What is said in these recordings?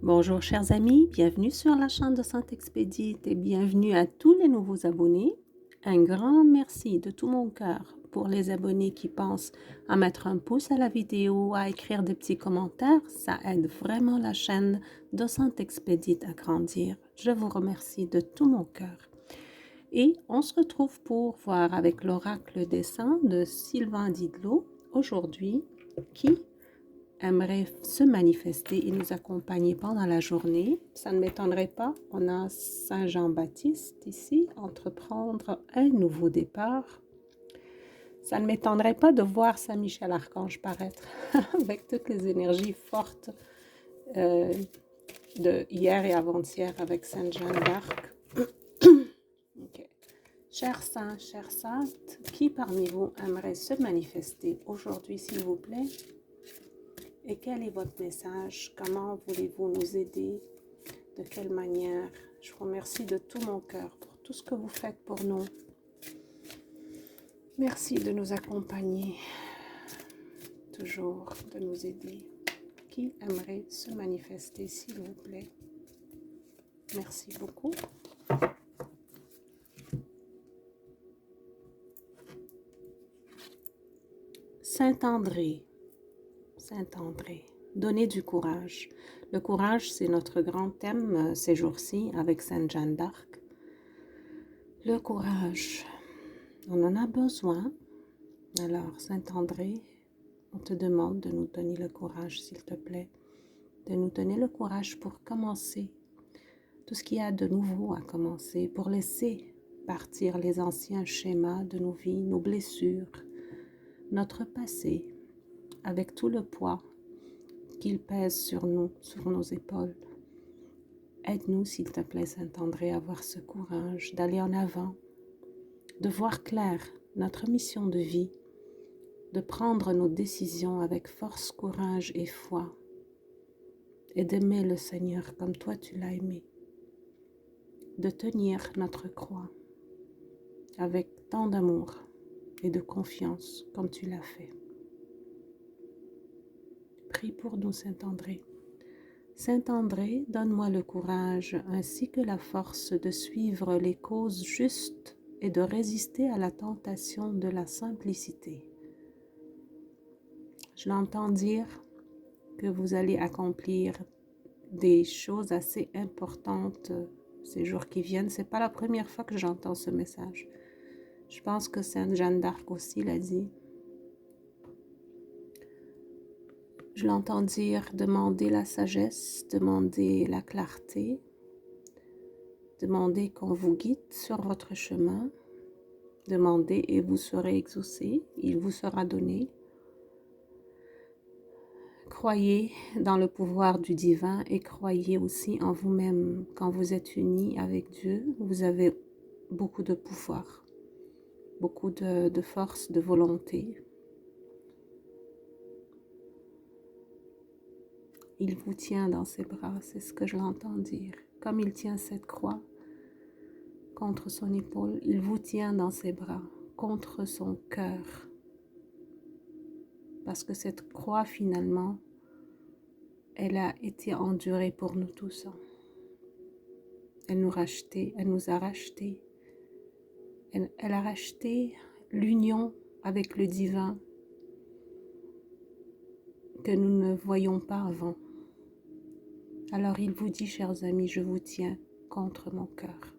Bonjour chers amis, bienvenue sur la chaîne de Sainte-Expédite et bienvenue à tous les nouveaux abonnés. Un grand merci de tout mon cœur pour les abonnés qui pensent à mettre un pouce à la vidéo, à écrire des petits commentaires. Ça aide vraiment la chaîne de Sainte-Expédite à grandir. Je vous remercie de tout mon cœur. Et on se retrouve pour voir avec l'oracle des saints de Sylvain Didlot aujourd'hui qui aimerait se manifester et nous accompagner pendant la journée. Ça ne m'étonnerait pas. On a Saint Jean-Baptiste ici, entreprendre un nouveau départ. Ça ne m'étonnerait pas de voir Saint Michel Archange paraître avec toutes les énergies fortes de hier et avant-hier avec Sainte Jeanne d'Arc. Okay. Chers saints, chères saintes, qui parmi vous aimerait se manifester aujourd'hui, s'il vous plaît? Et quel est votre message? Comment voulez-vous nous aider? De quelle manière? Je vous remercie de tout mon cœur pour tout ce que vous faites pour nous. Merci de nous accompagner, toujours de nous aider. Qui aimerait se manifester, s'il vous plaît? Merci beaucoup. Saint-André. Saint-André. Donnez du courage. Le courage, c'est notre grand thème ces jours-ci avec Sainte Jeanne d'Arc. Le courage, on en a besoin. Alors, Saint-André, on te demande de nous donner le courage, s'il te plaît, de nous donner le courage pour commencer tout ce qu'il y a de nouveau à commencer, pour laisser partir les anciens schémas de nos vies, nos blessures, notre passé, avec tout le poids qu'il pèse sur nous, sur nos épaules. Aide-nous, s'il te plaît, Saint-André, à avoir ce courage d'aller en avant, de voir clair notre mission de vie, de prendre nos décisions avec force, courage et foi, et d'aimer le Seigneur comme toi tu l'as aimé, de tenir notre croix avec tant d'amour et de confiance comme tu l'as fait. Prie pour nous, Saint-André. Saint-André, donne-moi le courage ainsi que la force de suivre les causes justes et de résister à la tentation de la simplicité. Je l'entends dire que vous allez accomplir des choses assez importantes ces jours qui viennent. C'est pas la première fois que j'entends ce message. Je pense que Sainte Jeanne d'Arc aussi l'a dit. Je l'entends dire, demandez la sagesse, demandez la clarté, demandez qu'on vous guide sur votre chemin, demandez et vous serez exaucé, il vous sera donné. Croyez dans le pouvoir du divin et croyez aussi en vous-même. Quand vous êtes unis avec Dieu, vous avez beaucoup de pouvoir, beaucoup de force, de volonté. Il vous tient dans ses bras, c'est ce que je l'entends dire. Comme il tient cette croix contre son épaule, il vous tient dans ses bras, contre son cœur. Parce que cette croix, finalement, elle a été endurée pour nous tous. Elle nous a rachetés. Elle a racheté l'union avec le divin que nous ne voyions pas avant. Alors il vous dit, chers amis, je vous tiens contre mon cœur.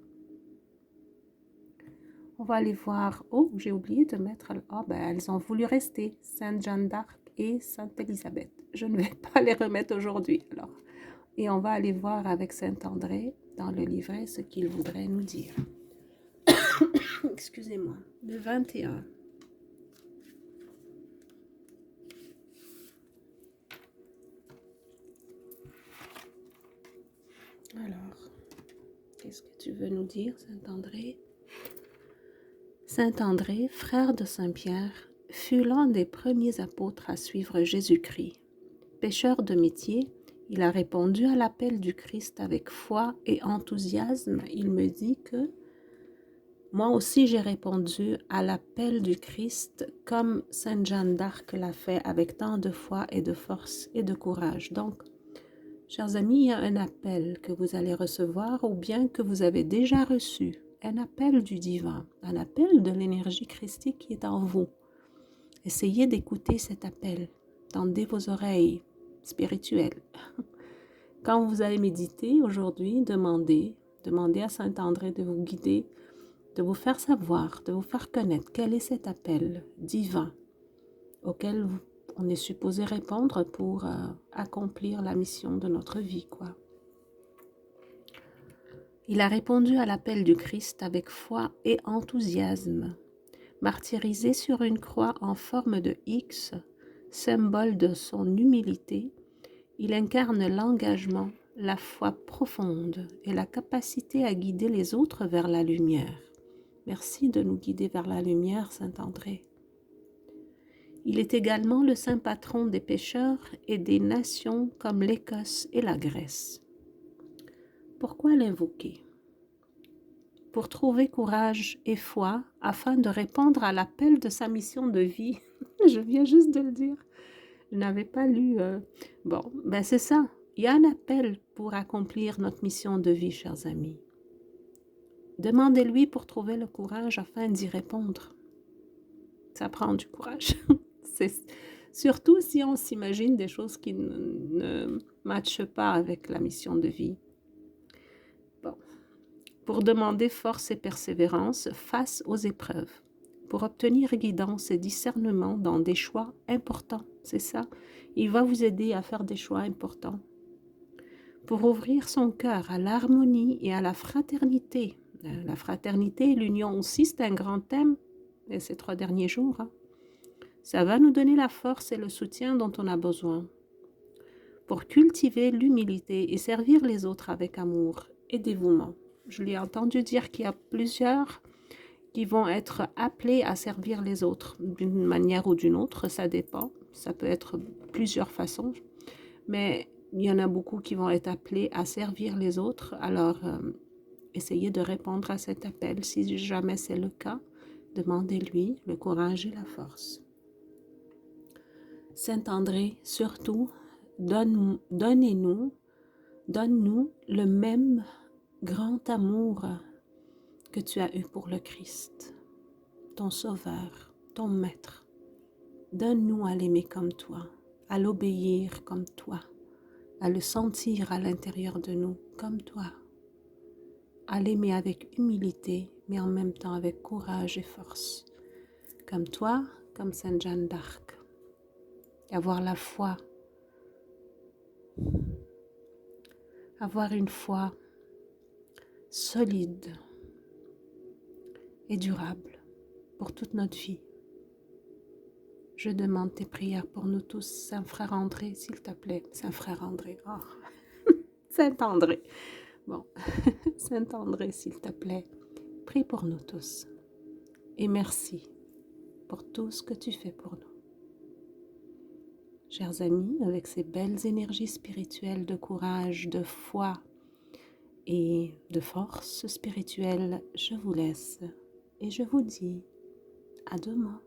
On va aller voir. Oh, j'ai oublié de mettre. Oh, elles ont voulu rester. Sainte Jeanne d'Arc et Sainte Élisabeth. Je ne vais pas les remettre aujourd'hui. Alors, et on va aller voir avec Saint André dans le livret ce qu'il voudrait nous dire. Excusez-moi. Le 21. Alors, qu'est-ce que tu veux nous dire, Saint André? Saint André, frère de Saint Pierre, fut l'un des premiers apôtres à suivre Jésus-Christ. Pécheur de métier, il a répondu à l'appel du Christ avec foi et enthousiasme. Il me dit que moi aussi j'ai répondu à l'appel du Christ comme Sainte Jeanne d'Arc l'a fait avec tant de foi et de force et de courage. Donc, Chers amis, il y a un appel que vous allez recevoir ou bien que vous avez déjà reçu. Un appel du divin, un appel de l'énergie christique qui est en vous. Essayez d'écouter cet appel. Tendez vos oreilles spirituelles. Quand vous allez méditer aujourd'hui, demandez à Saint-André de vous guider, de vous faire savoir, de vous faire connaître quel est cet appel divin auquel on est supposé répondre pour accomplir la mission de notre vie, quoi. Il a répondu à l'appel du Christ avec foi et enthousiasme. Martyrisé sur une croix en forme de X, symbole de son humilité, il incarne l'engagement, la foi profonde et la capacité à guider les autres vers la lumière. Merci de nous guider vers la lumière, Saint-André. Il est également le saint patron des pécheurs et des nations comme l'Écosse et la Grèce. Pourquoi l'invoquer? Pour trouver courage et foi afin de répondre à l'appel de sa mission de vie. Je viens juste de le dire. Je n'avais pas lu. Bon, ben c'est ça. Il y a un appel pour accomplir notre mission de vie, chers amis. Demandez-lui pour trouver le courage afin d'y répondre. Ça prend du courage. C'est surtout si on s'imagine des choses qui ne matchent pas avec la mission de vie. Bon. Pour demander force et persévérance face aux épreuves, pour obtenir guidance et discernement dans des choix importants, c'est ça. Il va vous aider à faire des choix importants. Pour ouvrir son cœur à l'harmonie et à la fraternité. La fraternité et l'union aussi, c'est un grand thème de ces 3 derniers jours. Ça va nous donner la force et le soutien dont on a besoin. Pour cultiver l'humilité et servir les autres avec amour et dévouement. Je l'ai entendu dire qu'il y a plusieurs qui vont être appelés à servir les autres d'une manière ou d'une autre, ça dépend. Ça peut être plusieurs façons, mais il y en a beaucoup qui vont être appelés à servir les autres. Alors, essayez de répondre à cet appel. Si jamais c'est le cas, demandez-lui le courage et la force. Saint-André, surtout, donne-nous le même grand amour que tu as eu pour le Christ, ton Sauveur, ton Maître. Donne-nous à l'aimer comme toi, à l'obéir comme toi, à le sentir à l'intérieur de nous comme toi, à l'aimer avec humilité, mais en même temps avec courage et force, comme toi, comme Sainte Jeanne d'Arc. Avoir la foi, avoir une foi solide et durable pour toute notre vie. Je demande tes prières pour nous tous, Saint Frère André, s'il te plaît. Saint Frère André, oh. Saint André. Bon, Saint André, s'il te plaît, prie pour nous tous. Et merci pour tout ce que tu fais pour nous. Chers amis, avec ces belles énergies spirituelles de courage, de foi et de force spirituelle, je vous laisse et je vous dis à demain.